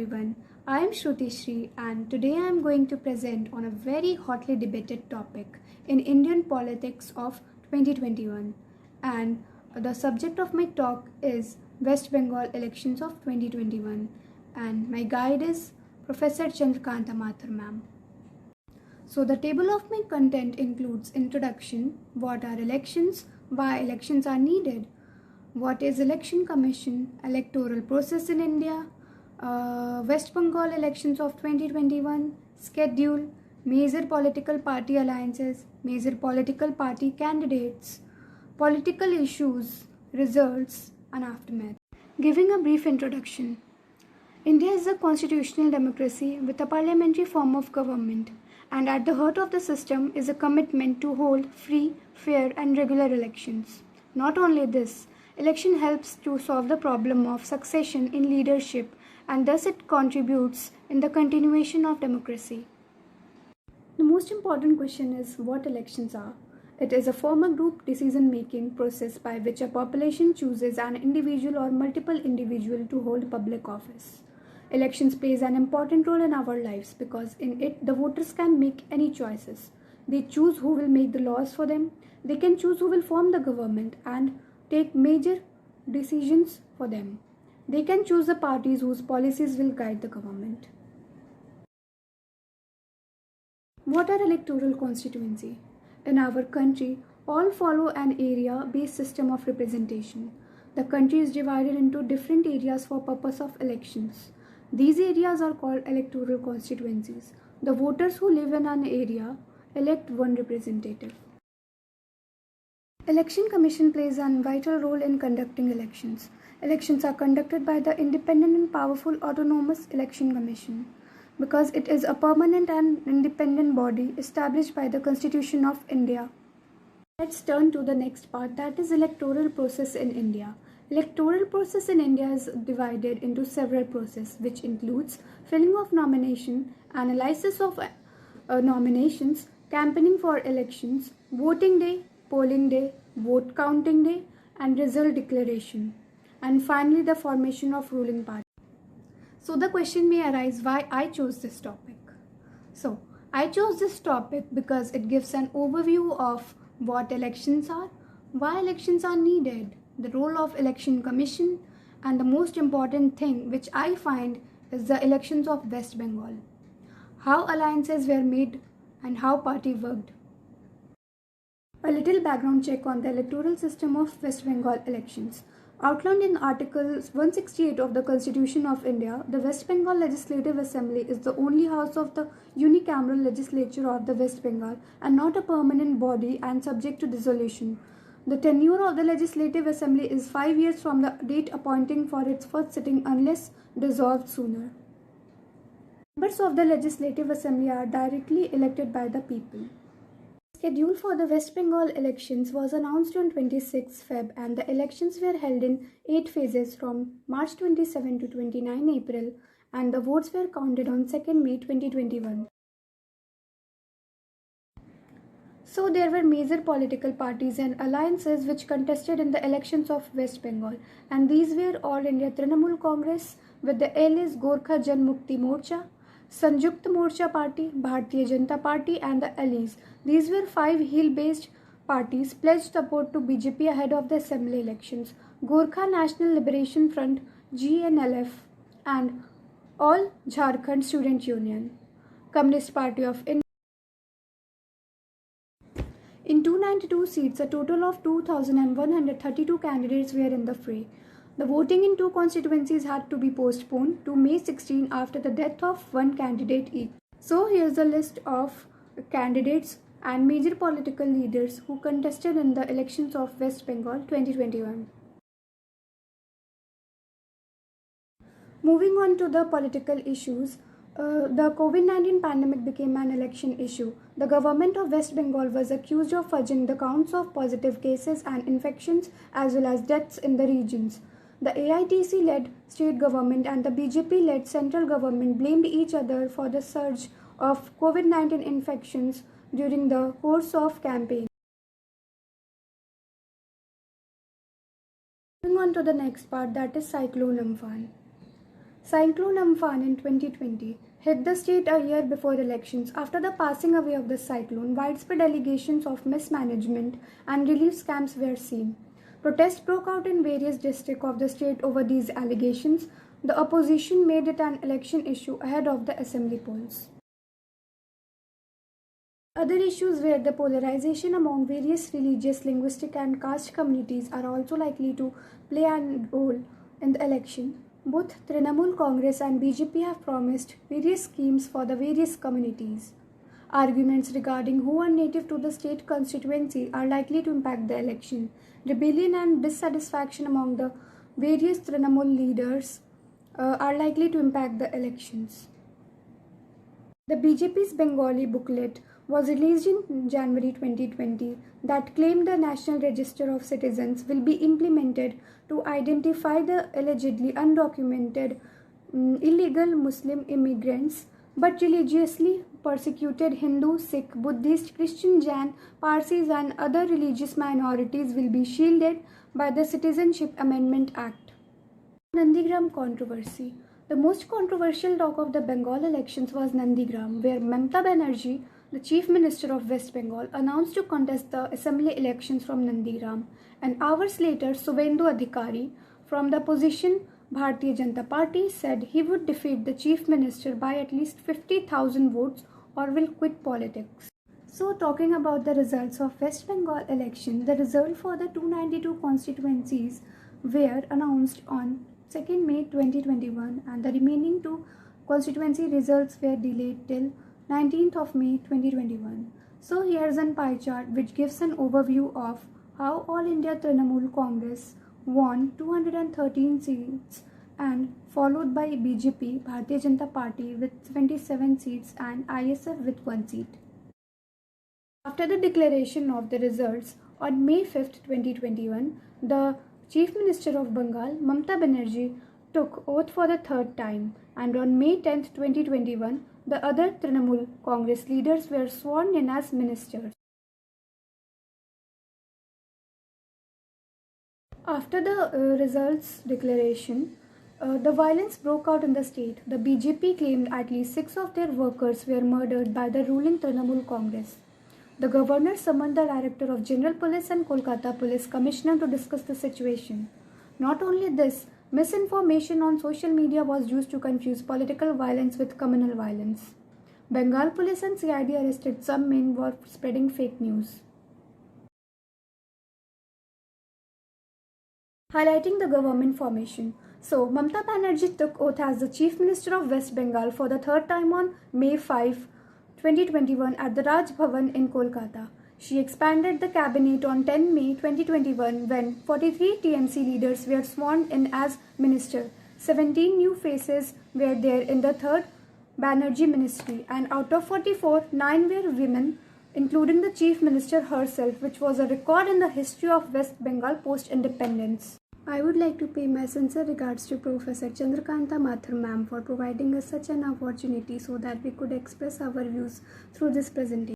everyone. I am Shruti Shri and today I am going to present on a very hotly debated topic in Indian politics of 2021, and the subject of my talk is West Bengal elections of 2021, and my guide is Professor Chandrakanta Mathur ma'am. So the table of my content includes introduction, what are elections, why elections are needed, what is election commission, electoral process in India, West Bengal elections of 2021, schedule, major political party alliances, major political party candidates, political issues, results, and aftermath. Giving a brief introduction. India is a constitutional democracy with a parliamentary form of government, and at the heart of the system is a commitment to hold free, fair, and regular elections. Not only this, election helps to solve the problem of succession in leadership, and thus it contributes in the continuation of democracy. The most important question is what elections are. It is a formal group decision-making process by which a population chooses an individual or multiple individuals to hold public office. Elections plays an important role in our lives because in it the voters can make any choices. They choose who will make the laws for them. They can choose who will form the government and take major decisions for them. They can choose the parties whose policies will guide the government. What are electoral constituency? In our country, all follow an area-based system of representation. The country is divided into different areas for purpose of elections. These areas are called electoral constituencies. The voters who live in an area elect one representative. Election Commission plays a vital role in conducting elections. Elections are conducted by the independent and powerful Autonomous Election Commission because it is a permanent and independent body established by the Constitution of India. Let's turn to the next part, that is electoral process in India. Electoral process in India is divided into several processes, which includes filling of nomination, analysis of nominations, campaigning for elections, voting day, polling day, vote counting day, and result declaration, and finally the formation of ruling party. So the question may arise why I chose this topic. So I chose this topic because it gives an overview of what elections are, why elections are needed, the role of election commission, and the most important thing which I find is the elections of West Bengal, how alliances were made and how party worked. A little background check on the electoral system of West Bengal elections. Outlined in Article 168 of the Constitution of India, the West Bengal Legislative Assembly is the only house of the unicameral legislature of the West Bengal and not a permanent body and subject to dissolution. The tenure of the Legislative Assembly is 5 years from the date appointing for its first sitting unless dissolved sooner. Members of the Legislative Assembly are directly elected by the people. Schedule for the West Bengal elections was announced on 26 Feb and the elections were held in 8 phases from March 27 to 29 April and the votes were counted on 2nd May 2021. So there were major political parties and alliances which contested in the elections of West Bengal, and these were All India Trinamool Congress with the alias Gorkha Jan Mukti Morcha, Sanjukt Morcha Party, Bharatiya Janata Party and the allies. These were 5 hill-based parties pledged support to BJP ahead of the assembly elections. Gorkha National Liberation Front (GNLF) and All Jharkhand Student Union, Communist Party of India. In 292 seats, a total of 2,132 candidates were in the fray. The voting in 2 constituencies had to be postponed to May 16 after the death of one candidate each. So here's the list of candidates and major political leaders who contested in the elections of West Bengal 2021. Moving on to the political issues, the COVID-19 pandemic became an election issue. The government of West Bengal was accused of fudging the counts of positive cases and infections as well as deaths in the regions. The AITC-led state government and the BJP-led central government blamed each other for the surge of COVID-19 infections during the course of campaign. Moving on to the next part, that is Cyclone Amphan. Cyclone Amphan in 2020 hit the state a year before elections. After the passing away of the cyclone, widespread allegations of mismanagement and relief scams were seen. Protests broke out in various districts of the state over these allegations. The opposition made it an election issue ahead of the assembly polls. Other issues where the polarization among various religious, linguistic, and caste communities are also likely to play a role in the election. Both Trinamool Congress and BJP have promised various schemes for the various communities. Arguments regarding who are native to the state constituency are likely to impact the election. Rebellion and dissatisfaction among the various Trinamool leaders are likely to impact the elections. The BJP's Bengali booklet was released in January 2020 that claimed the National Register of Citizens will be implemented to identify the allegedly undocumented illegal Muslim immigrants but religiously persecuted Hindu, Sikh, Buddhist, Christian, Jain, Parsis and other religious minorities will be shielded by the Citizenship Amendment Act. Nandigram controversy. The most controversial talk of the Bengal elections was Nandigram, where Mamata Banerjee, the Chief Minister of West Bengal, announced to contest the assembly elections from Nandigram, and hours later, Suvendu Adhikari from the opposition Bharatiya Janata Party said he would defeat the Chief Minister by at least 50,000 votes or will quit politics. So, talking about the results of West Bengal election, the result for the 292 constituencies were announced on 2nd May 2021 and the remaining two constituency results were delayed till 19th of May 2021. So here's an pie chart which gives an overview of how All India Trinamool Congress won 213 seats and followed by BJP, Bharatiya Janata Party with 27 seats and ISF with 1 seat. After the declaration of the results on May 5th, 2021, the Chief Minister of Bengal, Mamata Banerjee, took oath for the third time, and on May 10, 2021, the other Trinamool Congress leaders were sworn in as ministers. After the results declaration, the violence broke out in the state. The BJP claimed at least 6 of their workers were murdered by the ruling Trinamool Congress. The governor summoned the Director of General Police and Kolkata Police Commissioner to discuss the situation. Not only this, misinformation on social media was used to confuse political violence with communal violence. Bengal Police and CID arrested some men for spreading fake news. Highlighting the government formation. So, Mamata Banerjee took oath as the Chief Minister of West Bengal for the third time on May 5, 2021 at the Raj Bhavan in Kolkata. She expanded the cabinet on 10 May 2021 when 43 TMC leaders were sworn in as minister. 17 new faces were there in the third Banerjee ministry, and out of 44, 9 were women, including the Chief Minister herself, which was a record in the history of West Bengal post-independence. I would like to pay my sincere regards to Professor Chandrakanta Mathur ma'am for providing us such an opportunity so that we could express our views through this presentation.